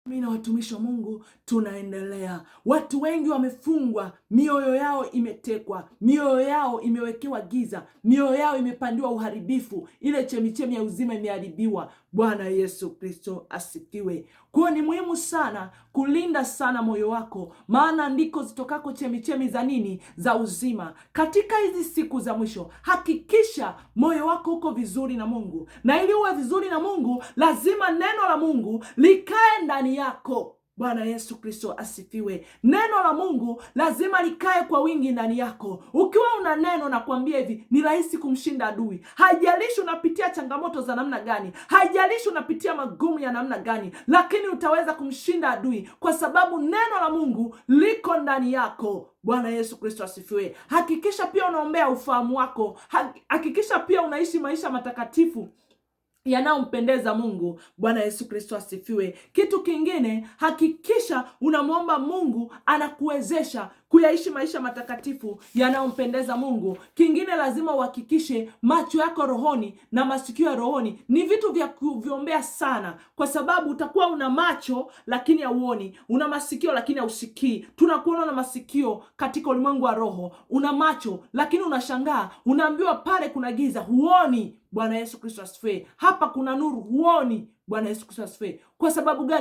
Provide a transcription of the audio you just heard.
Mimi na watumishi wa Mungu tunaendelea. Watu wengi wamefungwa, mioyo yao imetekwa, mioyo yao imewekewa giza, mioyo yao imepandiwa uharibifu, ile chemichemi ya uzima imeharibiwa. Bwana Yesu Kristo asifiwe. Kwa ni muhimu sana kulinda sana moyo wako, maana ndiko zitokako chemichemi za nini? Za uzima. Katika hizi siku za mwisho, hakikisha moyo wako uko vizuri na Mungu, na ili uwe vizuri na Mungu, lazima neno la Mungu likae ndani yako. Bwana Yesu Kristo asifiwe. Neno la Mungu lazima likae kwa wingi ndani yako. Ukiwa una neno, na kuambia hivi, ni rahisi kumshinda adui. Haijalishi unapitia changamoto za namna gani, haijalishi unapitia magumu ya namna gani, lakini utaweza kumshinda adui kwa sababu neno la Mungu liko ndani yako. Bwana Yesu Kristo asifiwe. Hakikisha pia unaombea ufahamu wako. Hakikisha pia unaishi maisha matakatifu yanayompendeza Mungu. Bwana Yesu Kristo asifiwe. Kitu kingine, hakikisha unamwomba Mungu anakuwezesha kuyaishi maisha matakatifu yanayompendeza Mungu. Kingine, lazima uhakikishe macho yako rohoni na masikio ya rohoni ni vitu vya kuviombea sana, kwa sababu utakuwa una macho lakini hauoni, una masikio lakini hausikii. Tunakuona na masikio katika ulimwengu wa roho, una macho lakini unashangaa, unaambiwa pale kuna giza, huoni. Bwana Yesu Kristo asifiwe. Hapa kuna nuru, huoni. Bwana Yesu Kristo asifiwe. Kwa sababu gani?